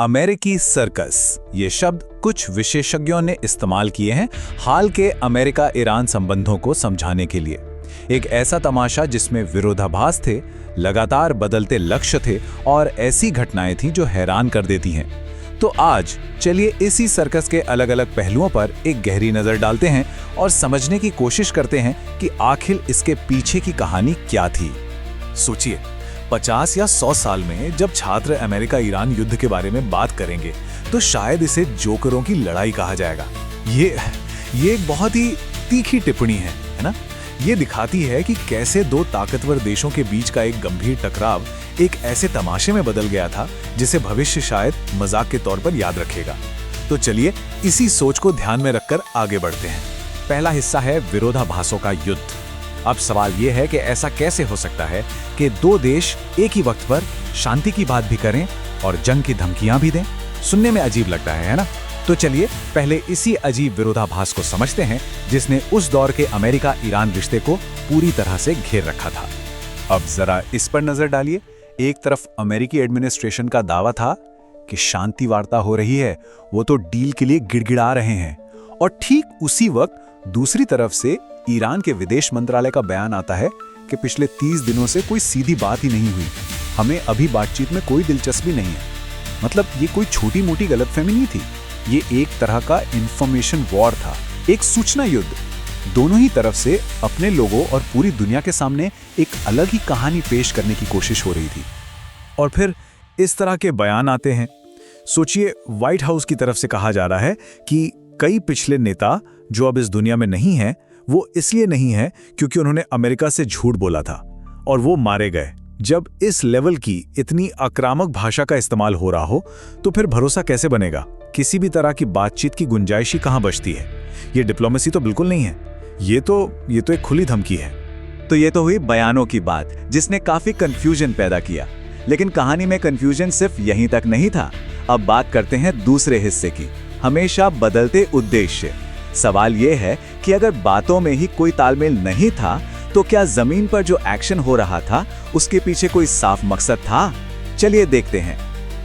अमेरिकी सर्कस ये शब्द कुछ विशेषज्ञों ने इस्तेमाल किए हैं हाल के अमेरिका ईरान संबंधों को समझाने के लिए। एक ऐसा तमाशा जिसमें विरोधाभास थे, लगातार बदलते लक्ष्य थे और ऐसी घटनाएं थीं जो हैरान कर देती हैं। तो आज चलिए इसी सर्कस के अलग अलग पहलुओं पर एक गहरी नजर डालते हैं और समझने की कोशिश करते हैं कि आखिर इसके पीछे की कहानी क्या थी। सोचिए, 50 या 100 साल में जब छात्र अमेरिका ईरान युद्ध के बारे में बात करेंगे तो शायद इसे जोकरों की लड़ाई कहा जाएगा। ये एक बहुत ही तीखी टिप्पणी है ना? ये दिखाती है कि कैसे दो ताकतवर देशों के बीच का एक गंभीर टकराव एक ऐसे तमाशे में बदल गया था जिसे भविष्य शायद मजाक के तौर पर याद रखेगा। तो चलिए इसी सोच को ध्यान में रखकर आगे बढ़ते हैं। पहला हिस्सा है विरोधाभासों का युद्ध। अब सवाल यह है कि ऐसा कैसे हो सकता है कि दो देश एक ही वक्त पर शांति की बात भी करें और जंग की धमकियां भी दें। सुनने में अजीब लगता है ना? तो चलिए पहले इसी अजीब विरोधाभास को समझते हैं जिसने उस दौर के अमेरिका ईरान रिश्ते को पूरी तरह से घेर रखा था। अब जरा इस पर नजर डालिए। एक तरफ अमेरिकी एडमिनिस्ट्रेशन का दावा था कि शांति वार्ता हो रही है, वो तो डील के लिए गिड़गिड़ा रहे हैं, और ठीक उसी वक्त दूसरी तरफ से ईरान के विदेश मंत्रालय का बयान आता है कि पिछले 30 दिनों से कोई सीधी बात ही नहीं हुई, हमें अभी बातचीत में कोई दिलचस्पी नहीं है। मतलब ये कोई छोटी मोटी गलतफहमी नहीं थी, ये एक तरह का इंफॉर्मेशन वॉर था, एक सूचना युद्ध। दोनों ही तरफ से अपने लोगों और पूरी दुनिया के सामने एक अलग ही कहानी पेश करने की कोशिश हो रही थी। और फिर इस तरह के बयान आते हैं। सोचिए, व्हाइट हाउस की तरफ से कहा जा रहा है कि कई पिछले नेता जो अब इस दुनिया में नहीं हैं, वो इसलिए नहीं है क्योंकि उन्होंने अमेरिका से झूठ बोला था और वो मारे गए। जब इस लेवल की इतनी आक्रामक भाषा का इस्तेमाल हो रहा हो तो फिर भरोसा कैसे बनेगा? किसी भी तरह की बातचीत की गुंजाइश ही कहां बचती है? ये डिप्लोमेसी तो बिल्कुल नहीं है, ये तो एक खुली धमकी है। तो ये तो हुई बयानों की बात जिसने काफी कंफ्यूजन पैदा किया। लेकिन कहानी में कंफ्यूजन सिर्फ यहीं तक नहीं था। अब बात करते हैं दूसरे हिस्से की, हमेशा बदलते उद्देश्य। सवाल यह है कि अगर बातों में ही कोई तालमेल नहीं था तो क्या जमीन पर जो एक्शन हो रहा था उसके पीछे कोई साफ मकसद था? चलिए देखते हैं।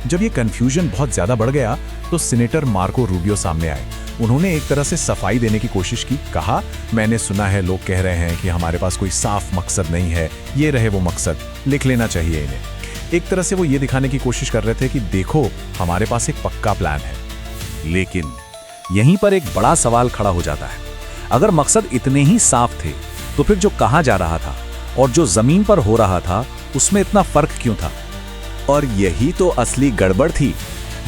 जब ये कंफ्यूजन बहुत ज्यादा बढ़ गया तो सीनेटर मार्को रूबियो सामने आए। उन्होंने एक तरह से सफाई देने की कोशिश की। कहा, मैंने सुना है लोग कह रहे हैं कि हमारे पास कोई साफ मकसद नहीं है, ये रहे वो मकसद, लिख लेना चाहिए इन्हें। एक तरह से वो ये दिखाने की कोशिश कर रहे थे कि देखो, हमारे पास एक पक्का प्लान है। लेकिन यहीं पर एक बड़ा सवाल खड़ा हो जाता है। अगर मकसद इतने ही साफ थे तो फिर जो कहा जा रहा था और जो जमीन पर हो रहा था उसमें इतना फर्क क्यों था? और यही तो असली गड़बड़ थी।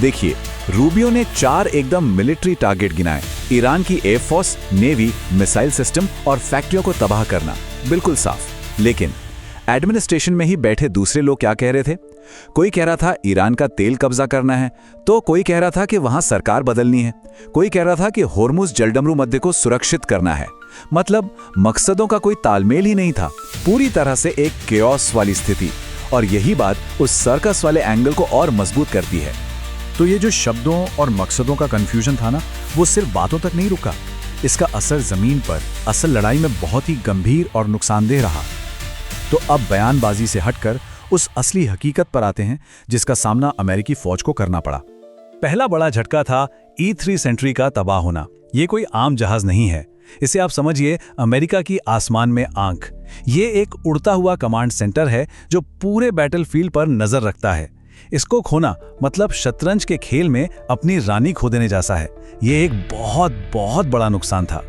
देखिए, रूबियो ने 4 एकदम मिलिट्री टारगेट गिनाए। ईरान की एयरफोर्स, नेवी, मिसाइल सिस्टम और फैक्ट्रियों को तबाह करना, बिल्कुल साफ। लेकिन एडमिनिस्ट्रेशन में ही बैठे दूसरे लोग क्या कह रहे थे? कोई कह रहा था ईरान का तेल कब्जा करना है, तो कोई कह रहा था कि वहां सरकार बदलनी है, कोई कह रहा था कि होर्मुज जलडमरू मध्य को सुरक्षित करना है। मतलब मकसदों का कोई तालमेल ही नहीं था, पूरी तरह से एक केओस वाली स्थिति। और यही बात उस सर्कस वाले एंगल को और मजबूत करती है। तो ये जो शब्दों और मकसदों का कंफ्यूजन था ना, वो सिर्फ बातों तक नहीं रुका, इसका असर जमीन पर असल लड़ाई में बहुत ही गंभीर और नुकसानदेह रहा। तो अब बयानबाजी से हटकर उस असली हकीकत पर आते हैं जिसका सामना अमेरिकी फौज को करना पड़ा। पहला बड़ा झटका था E-3 सेंट्री का तबाह होना। ये कोई आम जहाज नहीं है, इसे आप समझिए अमेरिका की आसमान में आंख। ये एक उड़ता हुआ कमांड सेंटर है जो पूरे बैटलफील्ड पर नजर रखता है। इसको खोना मतलब शतरंज के खेल में अपनी रानी खो देने जैसा है। ये एक बहुत बहुत बड़ा नुकसान था।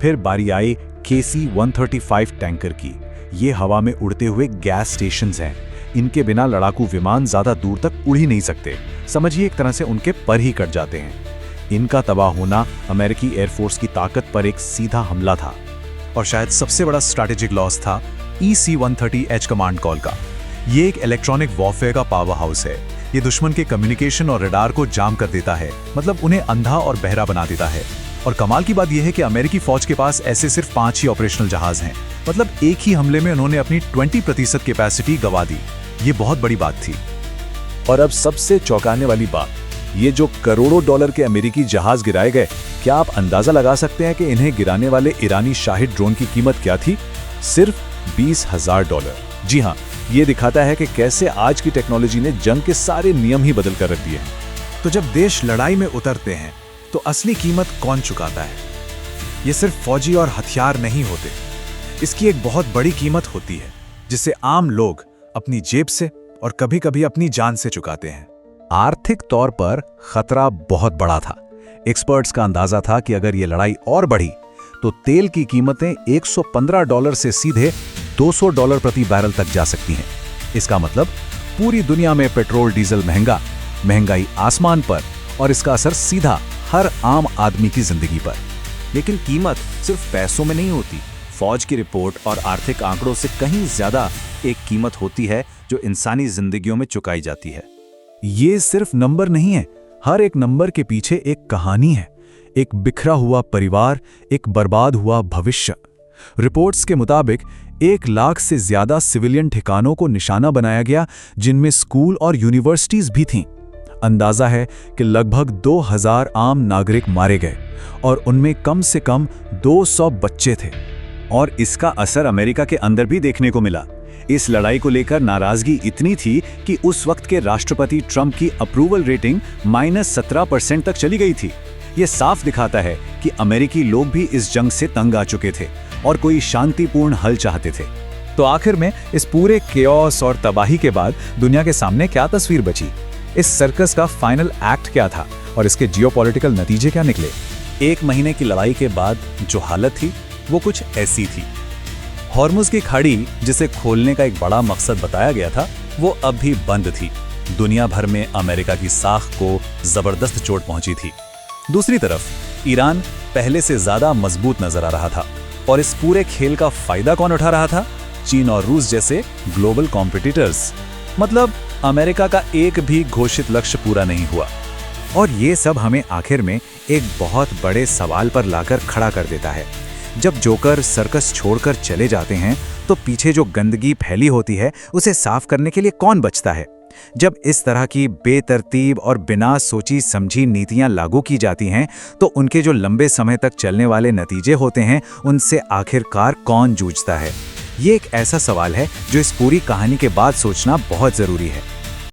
फिर बारी आई KC-135 टैंकर की। ये हवा में उड़ते हुए गैस स्टेशंस हैं। इनके बिना लड़ाकू विमान ज्यादा दूर तक उड़ ही नहीं सकते। समझिए एक तरह से उनके पर ही कट जाते हैं। इनका तबाह होना अमेरिकी एयरफोर्स की ताकत पर एक सीधा हमला था। और शायद सबसे बड़ा स्ट्रैटेजिक लॉस था EC-130H कमांड कॉल का। ये एक इलेक्ट्रॉनिक वॉरफेयर का पावर हाउस है। ये दुश्मन के कम्युनिकेशन और रडार को जाम कर देता है, मतलब उन्हें अंधा और बहरा बना देता है। और कमाल की बात यह है कि अमेरिकी फौज के पास ऐसे सिर्फ 5 ही ऑपरेशनल जहाज हैं। मतलब एक ही हमले में उन्होंने अपनी 20% कैपेसिटी गंवा दी। ये बहुत बड़ी बात थी। और अब सबसे चौंकाने वाली बात, ये जो करोड़ों डॉलर के अमेरिकी जहाज गिराए गए, क्या आप अंदाजा लगा सकते हैं कि इन्हें गिराने वाले ईरानी शाहिद ड्रोन की कीमत क्या थी? सिर्फ $20,000। जी हाँ, ये दिखाता है कि कैसे आज की टेक्नोलॉजी ने जंग के सारे नियम ही बदल कर रख दिए हैं। तो जब देश लड़ाई में उतरते हैं तो असली कीमत कौन चुकाता है? ये सिर्फ फौजी और हथियार नहीं होते, इसकी एक बहुत बड़ी कीमत होती है जिसे आम लोग अपनी जेब से और कभी-कभी अपनी जान से चुकाते हैं। आर्थिक तौर पर खतरा बहुत बड़ा था। एक्सपर्ट्स का अंदाजा था कि अगर ये लड़ाई और बढ़ी तो तेल की कीमतें $115 से सीधे $200 प्रति बैरल तक जा सकती हैं। इसका मतलब पूरी दुनिया में पेट्रोल डीजल महंगा, महंगाई आसमान पर, और इसका असर सीधा हर आम आदमी की जिंदगी पर। लेकिन कीमत सिर्फ पैसों में नहीं होती। फौज की रिपोर्ट और आर्थिक आंकड़ों से कहीं ज्यादा एक कीमत होती है जो इंसानी जिंदगियों में चुकाई जाती है। ये सिर्फ नंबर नहीं है, हर एक नंबर के पीछे एक कहानी है, एक बिखरा हुआ परिवार, एक बर्बाद हुआ भविष्य। रिपोर्ट्स के मुताबिक 1 लाख से ज्यादा सिविलियन ठिकानों को निशाना बनाया गया, जिनमें स्कूल और यूनिवर्सिटीज भी थीं। अंदाजा है कि लगभग 2000 आम नागरिक मारे गए और उनमें कम से कम 200 बच्चे थे। और इसका असर अमेरिका के अंदर भी देखने को मिला। इस लड़ाई को लेकर नाराजगी इतनी थी कि उस वक्त के राष्ट्रपति ट्रंप की अप्रूवल रेटिंग -17% तक चली गई थी। ये साफ दिखाता है कि अमेरिकी लोग भी इस जंग से तंग आ चुके थे और कोई शांतिपूर्ण हल चाहते थे। तो आखिर में इस पूरे केओस और तबाही के बाद दुनिया के सामने क्या तस्वीर बची? इस सर्कस का फाइनल एक्ट क्या था और इसके जियोपॉलिटिकल नतीजे क्या निकले? 1 महीने की लड़ाई के बाद जो हालत थी वो कुछ ऐसी थी। हॉर्मुज की खाड़ी, जिसे खोलने का एक बड़ा मकसद बताया गया था, वो अब भी बंद थी। दुनिया भर में अमेरिका की साख को जबरदस्त चोट पहुंची थी। दूसरी तरफ ईरान पहले से ज्यादा मजबूत नजर आ रहा था, और इस पूरे खेल का फायदा कौन उठा रहा था? चीन और रूस जैसे ग्लोबल कॉम्पिटिटर्स। मतलब अमेरिका का एक भी घोषित लक्ष्य पूरा नहीं हुआ। और ये सब हमें आखिर में एक बहुत बड़े सवाल पर लाकर खड़ा कर देता है। जब जोकर सर्कस छोड़कर चले जाते हैं तो पीछे जो गंदगी फैली होती है उसे साफ करने के लिए कौन बचता है? जब इस तरह की बेतरतीब और बिना सोची समझी नीतियां लागू की जाती हैं तो उनके जो लंबे समय तक चलने वाले नतीजे होते हैं उनसे आखिरकार कौन जूझता है? ये एक ऐसा सवाल है जो इस पूरी कहानी के बाद सोचना बहुत जरूरी है।